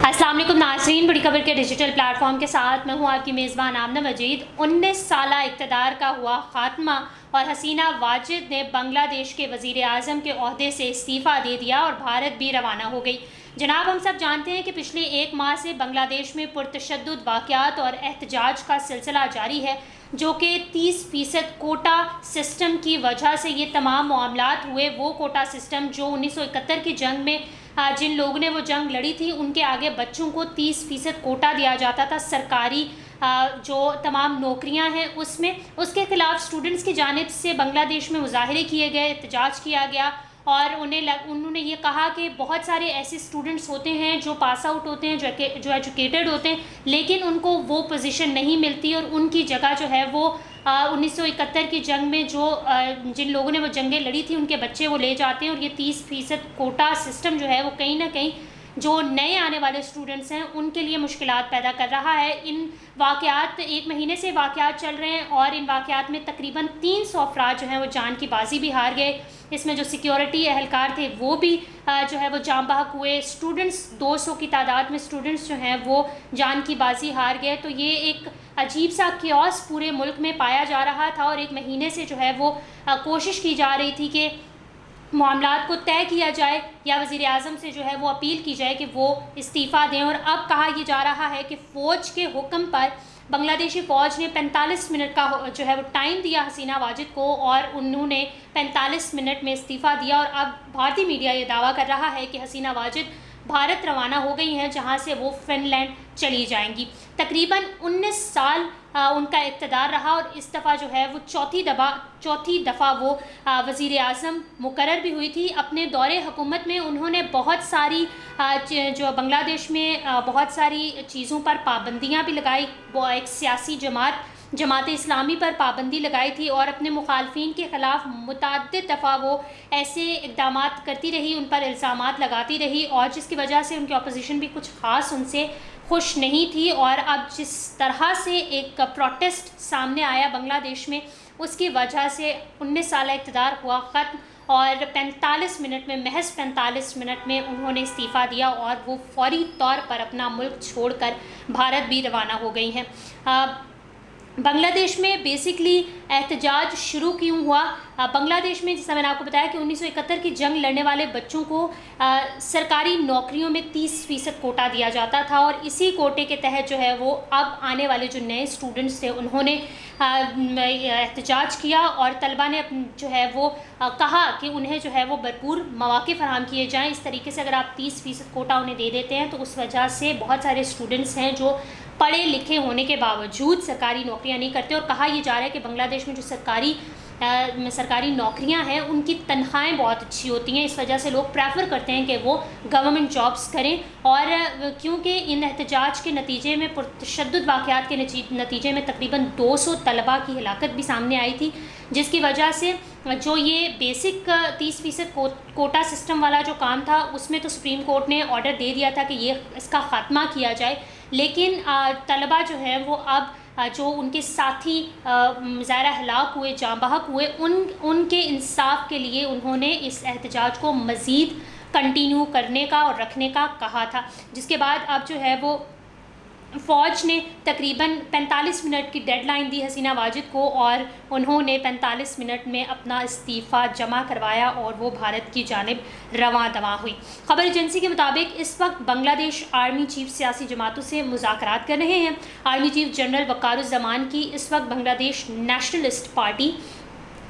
السلام علیکم ناظرین، بڑی خبر کے ڈیجیٹل پلیٹ فارم کے ساتھ میں ہوں آپ کی میزبان آمنہ مجید۔ 19 سالہ اقتدار کا ہوا خاتمہ اور حسینہ واجد نے بنگلہ دیش کے وزیر اعظم کے عہدے سے استعفیٰ دے دیا اور بھارت بھی روانہ ہو گئی۔ جناب، ہم سب جانتے ہیں کہ پچھلے ایک ماہ سے بنگلہ دیش میں پرتشدد واقعات اور احتجاج کا سلسلہ جاری ہے، جو کہ 30% کوٹا سسٹم کی وجہ سے یہ تمام معاملات ہوئے۔ وہ کوٹا سسٹم جو 1971 کی جنگ میں جن لوگوں نے وہ جنگ لڑی تھی ان کے آگے بچوں کو 30% کوٹا دیا جاتا تھا، سرکاری جو تمام نوکریاں ہیں اس کے خلاف اسٹوڈنٹس کی جانب سے بنگلہ دیش میں مظاہرے کیے گئے، احتجاج کیا گیا اور انہوں نے یہ کہا کہ بہت سارے ایسے اسٹوڈنٹس ہوتے ہیں جو پاس آؤٹ ہوتے ہیں، جو ایجوکیٹڈ ہوتے ہیں، لیکن ان کو وہ پوزیشن نہیں ملتی اور ان کی جگہ جو ہے وہ 1971 کی جنگ میں جن لوگوں نے وہ جنگیں لڑی تھی ان کے بچے وہ لے جاتے ہیں۔ اور یہ 30% کوٹا سسٹم جو ہے وہ کہیں نہ کہیں جو نئے آنے والے اسٹوڈنٹس ہیں ان کے لیے مشکلات پیدا کر رہا ہے۔ ان واقعات ایک مہینے سے واقعات چل رہے ہیں اور ان واقعات میں تقریباً 300 افراد جو ہیں وہ جان کی بازی بھی ہار گئے۔ اس میں جو سیکیورٹی اہلکار تھے وہ بھی جو ہے وہ جاں بحق ہوئے۔ اسٹوڈنٹس 200 کی تعداد میں اسٹوڈنٹس جو ہیں وہ جان کی بازی ہار گئے۔ تو یہ ایک عجیب سا کیوس پورے ملک میں پایا جا رہا تھا اور ایک مہینے سے جو ہے وہ کوشش کی جا رہی تھی کہ معاملات کو طے کیا جائے یا وزیر اعظم سے جو ہے وہ اپیل کی جائے کہ وہ استعفیٰ دیں۔ اور اب کہا یہ جا رہا ہے کہ فوج کے حکم پر بنگلہ دیشی فوج نے 45 منٹ کا جو ہے وہ ٹائم دیا حسینہ واجد کو اور انہوں نے 45 منٹ میں استعفیٰ دیا۔ اور اب بھارتی میڈیا یہ دعویٰ کر رہا ہے کہ حسینہ واجد بھارت روانہ ہو گئی ہیں، جہاں سے وہ فن لینڈ چلی جائیں گی۔ تقریباً 19 سال ان کا اقتدار رہا اور اس دفعہ جو ہے وہ چوتھی دفعہ وہ وزیر اعظم مقرر بھی ہوئی تھی۔ اپنے دور حکومت میں انہوں نے بہت ساری جو بنگلہ دیش میں بہت ساری چیزوں پر پابندیاں بھی لگائی، وہ ایک سیاسی جماعت اسلامی پر پابندی لگائی تھی اور اپنے مخالفین کے خلاف متعدد دفعہ وہ ایسے اقدامات کرتی رہی، ان پر الزامات لگاتی رہی اور جس کی وجہ سے ان کی اپوزیشن بھی کچھ خاص ان سے خوش نہیں تھی۔ اور اب جس طرح سے ایک پروٹیسٹ سامنے آیا بنگلہ دیش میں، اس کی وجہ سے 19 سالہ اقتدار ہوا ختم اور 45 منٹ میں محض 45 منٹ میں انہوں نے استعفیٰ دیا اور وہ فوری طور پر اپنا ملک چھوڑ کر بھارت بھی روانہ ہو گئی ہیں۔ بنگلہ دیش میں بیسکلی احتجاج شروع کیوں ہوا؟ بنگلہ دیش میں جیسا میں نے آپ کو بتایا کہ 1971 کی جنگ لڑنے والے بچوں کو سرکاری نوکریوں میں 30% کوٹا دیا جاتا تھا اور اسی کوٹے کے تحت جو ہے وہ اب آنے والے جو نئے اسٹوڈنٹس تھے انہوں نے احتجاج کیا اور طلبہ نے جو ہے وہ کہا کہ انہیں جو ہے وہ بھرپور مواقع فراہم کیے جائیں۔ اس طریقے سے اگر آپ 30% کوٹا انہیں دے دیتے ہیں تو اس وجہ سے بہت سارے اسٹوڈنٹس ہیں جو پڑھے لکھے ہونے کے باوجود سرکاری نوکریاں نہیں کرتے۔ اور کہا یہ جا رہا ہے کہ بنگلہ دیش میں جو سرکاری نوکریاں ہیں ان کی تنخواہیں بہت اچھی ہوتی ہیں، اس وجہ سے لوگ پریفر کرتے ہیں کہ وہ گورنمنٹ جابس کریں۔ اور کیونکہ ان احتجاج کے نتیجے میں پرتشدد واقعات کے نتیجے میں تقریباً 200 طلباء کی ہلاکت بھی سامنے آئی تھی، جس کی وجہ سے جو یہ بیسک 30% کوٹا سسٹم والا جو کام تھا اس میں تو سپریم کورٹ نے آرڈر دے دیا تھا کہ اس کا خاتمہ کیا جائے، لیکن طلباء جو ہے وہ اب جو ان کے ساتھی ظاہرہ ہلاک ہوئے، جاں بحق ہوئے، ان کے انصاف کے لیے انہوں نے اس احتجاج کو مزید کنٹینیو کرنے کا اور رکھنے کا کہا تھا، جس کے بعد اب جو ہے وہ فوج نے تقریباً 45 منٹ کی ڈیڈ لائن دی حسینہ واجد کو اور انہوں نے 45 منٹ میں اپنا استعفیٰ جمع کروایا اور وہ بھارت کی جانب رواں دواں ہوئی۔ خبر ایجنسی کے مطابق اس وقت بنگلہ دیش آرمی چیف سیاسی جماعتوں سے مذاکرات کر رہے ہیں۔ آرمی چیف جنرل وقار الزمان کی اس وقت بنگلہ دیش نیشنلسٹ پارٹی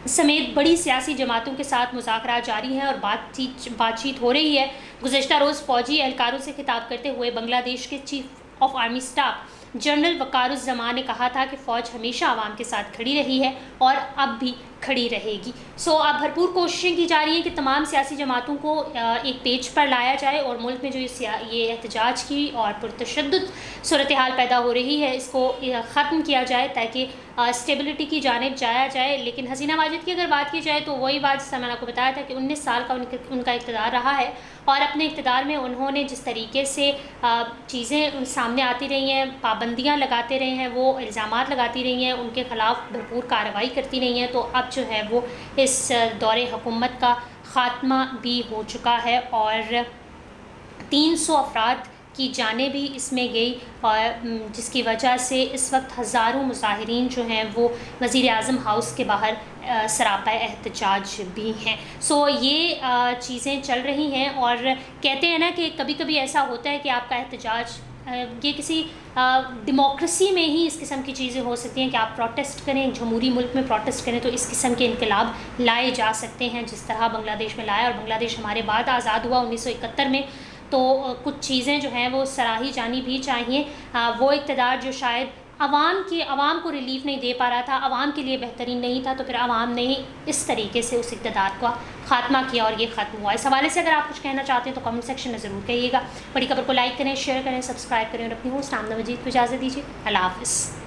سمیت بڑی سیاسی جماعتوں کے ساتھ مذاکرات جاری ہیں اور بات چیت ہو رہی ہے۔ گزشتہ روز فوجی اہلکاروں سے خطاب کرتے ہوئے بنگلہ دیش کے chief of army staff general Waqar Uzzaman نے کہا تھا کہ فوج ہمیشہ عوام کے ساتھ کھڑی رہی ہے اور اب بھی کھڑی رہے گی۔ اب بھرپور کوششیں کی جا رہی ہیں کہ تمام سیاسی جماعتوں کو ایک پیج پر لایا جائے اور ملک میں جو یہ احتجاج کی اور پرتشدد صورتحال پیدا ہو رہی ہے اس کو ختم کیا جائے تاکہ اسٹیبلٹی کی جانب جایا جائے۔ لیکن حسینہ واجد کی اگر بات کی جائے تو وہی بات جیسا میں نے آپ کو بتایا تھا کہ 19 سال کا ان کا اقتدار رہا ہے اور اپنے اقتدار میں انہوں نے جس طریقے سے چیزیں سامنے آتی رہی ہیں، پابندیاں لگاتے رہے ہیں، وہ الزامات لگاتی رہی ہیں، ان کے خلاف بھرپور کارروائی کرتی رہی ہیں، تو اب جو ہے وہ اس دور حکومت کا خاتمہ بھی ہو چکا ہے اور 300 افراد کی جانیں بھی اس میں گئی، اور جس کی وجہ سے اس وقت ہزاروں مظاہرین جو ہیں وہ وزیر اعظم ہاؤس کے باہر سراپا احتجاج بھی ہیں۔ سو یہ چیزیں چل رہی ہیں، اور کہتے ہیں نا کہ کبھی کبھی ایسا ہوتا ہے کہ آپ کا احتجاج یہ کسی ڈیموکریسی میں ہی اس قسم کی چیزیں ہو سکتی ہیں کہ آپ پروٹیسٹ کریں، جمہوری ملک میں پروٹیسٹ کریں تو اس قسم کے انقلاب لائے جا سکتے ہیں، جس طرح بنگلہ دیش میں لایا، اور بنگلہ دیش ہمارے بعد آزاد ہوا 1971 میں۔ تو کچھ چیزیں جو ہیں وہ سراہی جانی بھی چاہیے۔ وہ اقتدار جو شاید عوام کو ریلیف نہیں دے پا رہا تھا، عوام کے لیے بہترین نہیں تھا، تو پھر عوام نے اس طریقے سے اس اقتدار کا خاتمہ کیا اور یہ ختم ہوا۔ اس حوالے سے اگر آپ کچھ کہنا چاہتے ہیں تو کمنٹ سیکشن میں ضرور کہیے گا۔ بڑی خبر کو لائک کریں، شیئر کریں، سبسکرائب کریں، اور اپنی ہوسٹ آمنہ مجید کو اجازت دیجیے۔ اللہ حافظ۔